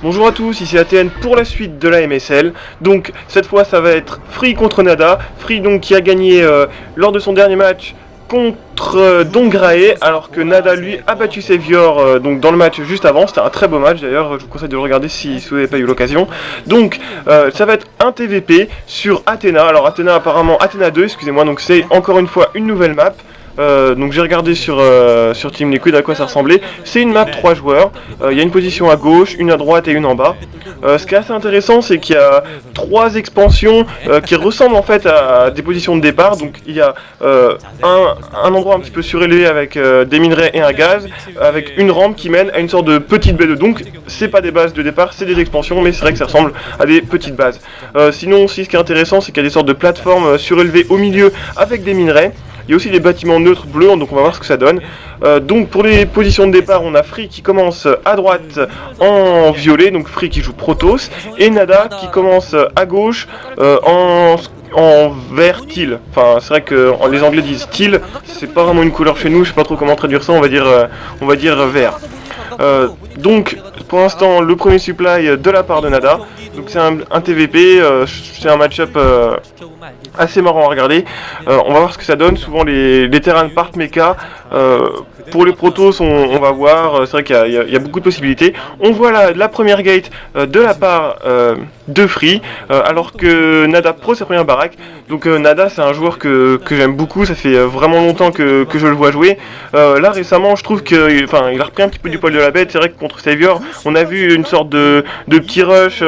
Bonjour à tous, ici ATN pour la suite de la MSL. Donc cette fois ça va être Free contre Nada. Free donc qui a gagné lors de son dernier match contre Dongrae, alors que Nada lui a battu Savior donc dans le match juste avant. C'était un très beau match d'ailleurs, je vous conseille de le regarder si vous n'avez pas eu l'occasion. Donc ça va être un TVP sur Athena. Alors Athena 2, excusez-moi, donc c'est encore une fois une nouvelle map. Donc j'ai regardé sur Team Liquid à quoi ça ressemblait. C'est une map 3 joueurs, il y a une position à gauche, une à droite et une en bas. Ce qui est assez intéressant, c'est qu'il y a 3 expansions qui ressemblent en fait à des positions de départ. Donc il y a un endroit un petit peu surélevé avec des minerais et un gaz, avec une rampe qui mène à une sorte de petite baie de. Donc c'est pas des bases de départ, c'est des expansions, mais c'est vrai que ça ressemble à des petites bases. Sinon aussi ce qui est intéressant, c'est qu'il y a des sortes de plateformes surélevées au milieu avec des minerais. Il y a aussi des bâtiments neutres bleus, donc on va voir ce que ça donne. Donc pour les positions de départ, on a Free qui commence à droite en violet, donc Free qui joue Protoss, et Nada qui commence à gauche en vert teal. Enfin c'est vrai que les anglais disent teal, c'est pas vraiment une couleur chez nous, je sais pas trop comment traduire ça, on va dire vert. Donc pour l'instant le premier supply de la part de Nada. Donc c'est un TVP, c'est un match-up assez marrant à regarder. On va voir ce que ça donne. Souvent les terrains partent mecha. Pour les Protoss on va voir, c'est vrai qu'il y a beaucoup de possibilités. On voit la première gate de la part de Free, alors que Nada pro sa première baraque. Donc Nada c'est un joueur que j'aime beaucoup, ça fait vraiment longtemps que je le vois jouer. Là récemment je trouve qu'il a repris un petit peu du poil de la bête. C'est vrai que contre Savior on a vu une sorte de petit rush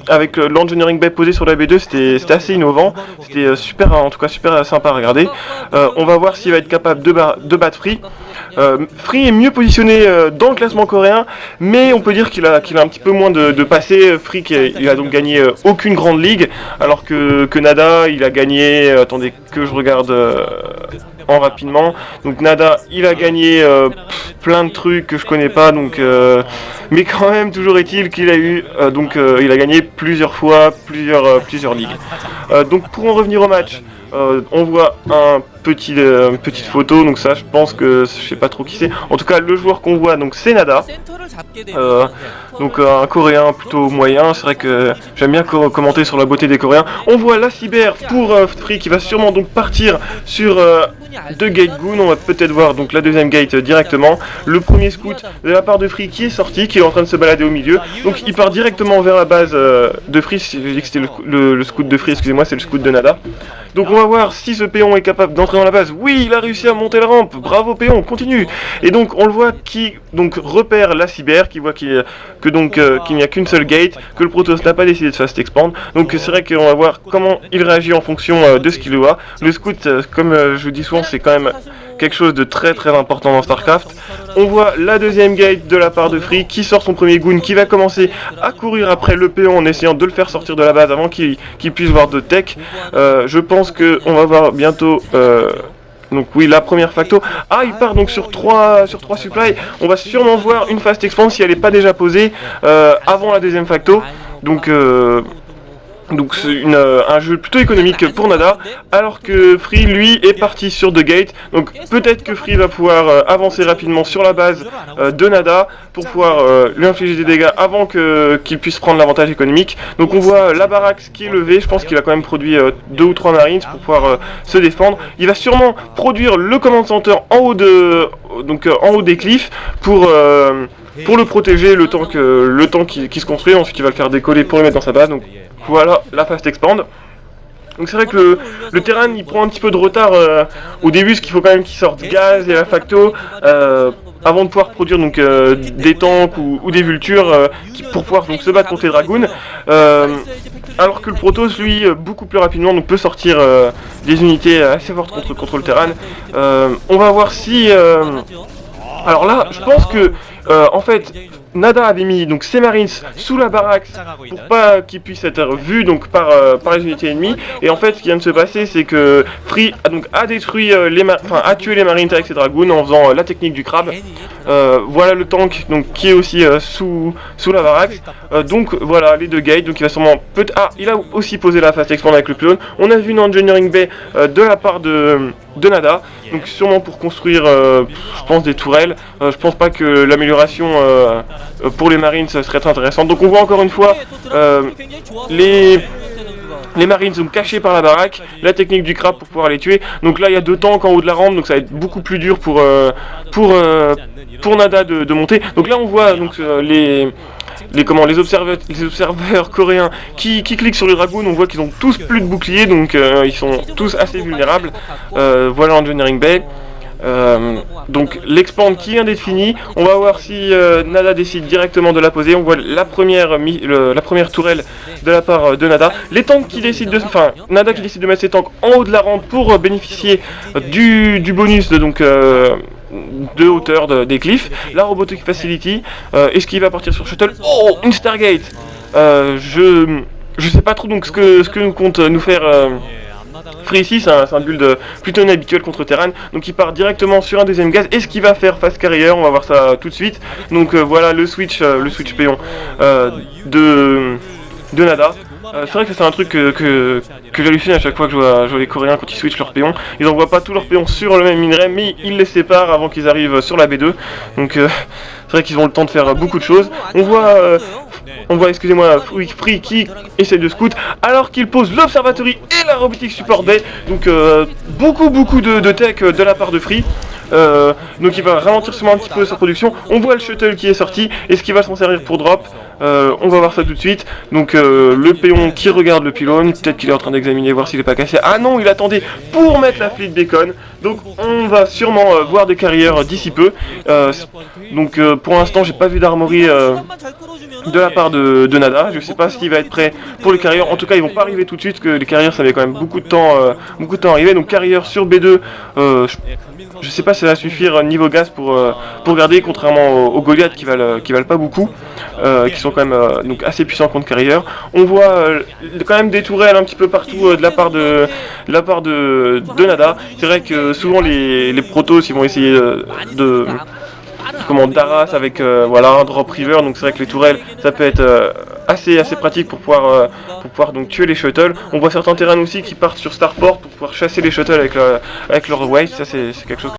avec l'engineering bay posé sur la B2, c'était assez innovant, c'était super, en tout cas super sympa à regarder. On va voir s'il va être capable de battre Free. Free est mieux positionné dans le classement coréen, mais on peut dire qu'il a un petit peu moins de passé. Free il a donc gagné aucune grande ligue, alors que Nada il a gagné, attendez que je regarde rapidement. Donc Nada il a gagné plein de trucs que je connais pas, donc mais quand même toujours est-il qu'il a eu il a gagné plusieurs fois plusieurs ligues. Donc pour en revenir au match, on voit une petite photo, donc ça je pense que je sais pas trop qui c'est. En tout cas le joueur qu'on voit donc c'est Nada, donc un coréen plutôt moyen. C'est vrai que j'aime bien commenter sur la beauté des coréens. On voit la cyber pour Free qui va sûrement donc partir sur 2 gate goon. On va peut-être voir donc la deuxième gate directement. Le premier scout de la part de Free qui est sorti, qui est en train de se balader au milieu, donc il part directement vers la base de Free. J'ai dit que c'était le scout de Free, excusez-moi, c'est le scout de Nada. Donc on va voir si ce péon est capable d'entrer dans la base. Oui, il a réussi à monter la rampe, bravo péon, continue. Et donc on le voit qui donc repère la cyber, qui voit qu'il n'y a qu'une seule gate, que le Protoss n'a pas décidé de fast expand. Donc c'est vrai qu'on va voir comment il réagit en fonction de ce qu'il voit. Le scout, comme je vous dis souvent, c'est quand même quelque chose de très très important dans StarCraft. On voit la deuxième gate de la part de Free qui sort son premier goon, qui va commencer à courir après le péon en essayant de le faire sortir de la base avant qu'il puisse voir de tech. Je pense qu'on va voir bientôt donc oui, la première facto. Ah, il part donc sur 3 supplies. On va sûrement voir une fast expand si elle n'est pas déjà posée avant la deuxième facto. Donc c'est un jeu plutôt économique pour Nada, alors que Free lui est parti sur 2 gates. Donc peut-être que Free va pouvoir avancer rapidement sur la base de Nada pour pouvoir lui infliger des dégâts avant qu'il puisse prendre l'avantage économique. Donc on voit la baraque qui est levée. Je pense qu'il a quand même produit 2 ou 3 marines pour pouvoir se défendre. Il va sûrement produire le command center en haut des cliffs pour le protéger le temps qu'il se construit. Ensuite il va le faire décoller pour le mettre dans sa base. Donc voilà la fast expand. Donc c'est vrai que le terrain il prend un petit peu de retard au début, parce qu'il faut quand même qu'il sorte gaz et la facto avant de pouvoir produire donc des tanks ou des vultures pour pouvoir donc se battre contre les dragons. Alors que le Protoss lui beaucoup plus rapidement donc peut sortir des unités assez fortes contre le terrain. On va voir si alors là je pense que en fait Nada avait mis donc ses marines sous la baraque pour pas qu'ils puissent être vus donc par les unités ennemies. Et en fait ce qui vient de se passer, c'est que Free a détruit a tué les marines avec ses dragons en faisant la technique du crabe. Voilà le tank donc qui est aussi sous la baraque. Donc voilà les 2 gates. Donc il va sûrement il a aussi posé la fast expand avec le pylône. On a vu une engineering bay de la part de Nada, donc sûrement pour construire je pense des tourelles. Je pense pas que l'amélioration pour les Marines ce serait très intéressant. Donc on voit encore une fois les Marines sont cachés par la baraque, la technique du crabe pour pouvoir les tuer. Donc là il y a 2 tanks en haut de la rampe, donc ça va être beaucoup plus dur pour Nada de monter. Donc là on voit donc les observateurs coréens qui cliquent sur le dragoon. On voit qu'ils ont tous plus de boucliers, donc ils sont tous assez vulnérables. Voilà Engineering Bay. Donc l'expand qui vient d'être fini, on va voir si Nada décide directement de la poser. On voit la première tourelle de la part de Nada. Les tanks qui décident Nada qui décide de mettre ses tanks en haut de la rampe pour bénéficier du bonus de hauteur des cliffs. La Robotic Facility, est-ce qu'il va partir sur Shuttle? Oh, une Stargate. Je sais pas trop donc ce que nous compte nous faire Free ici, c'est un build plutôt inhabituel contre Terran, donc il part directement sur un deuxième gaz. Est-ce qu'il va faire face carrière? On va voir ça tout de suite. Donc voilà le switch péon de Nada. C'est vrai que c'est un truc que j'hallucine à chaque fois que je vois les Coréens quand ils switchent leurs péons. Ils n'envoient pas tous leurs péons sur le même minerai, mais ils les séparent avant qu'ils arrivent sur la B2. Donc c'est vrai qu'ils ont le temps de faire beaucoup de choses. On voit, excusez-moi, Free qui essaie de scout alors qu'il pose l'Observatory et la Robotic Support Bay. Donc beaucoup de tech de la part de Free. Donc il va ralentir seulement un petit peu sa production. On voit le shuttle qui est sorti. Est-ce qu'il va s'en servir pour drop? On va voir ça tout de suite. Donc le péon qui regarde le pylône, peut-être qu'il est en train d'examiner voir s'il est pas cassé. Ah non, il attendait pour mettre la fleet beacon. Donc on va sûrement voir des carrières d'ici peu. Donc pour l'instant j'ai pas vu d'armory de la part de Nada. Je sais pas s'il va être prêt pour les carrières. En tout cas ils vont pas arriver tout de suite, parce que les carrières ça met quand même beaucoup de temps à arriver. Donc carrière sur B2, je sais pas si ça va suffire niveau gaz pour garder, contrairement aux Goliath qui valent pas beaucoup, qui sont quand même donc assez puissants contre carrière. On voit quand même des tourelles un petit peu partout de la part de Nada. C'est vrai que souvent les protos ils vont essayer d'Arras avec voilà un drop river, donc c'est vrai que les tourelles ça peut être assez pratique pour pouvoir donc tuer les shuttles. On voit certains terrains aussi qui partent sur Starport pour pouvoir chasser les shuttles avec leur wave. Ça c'est quelque chose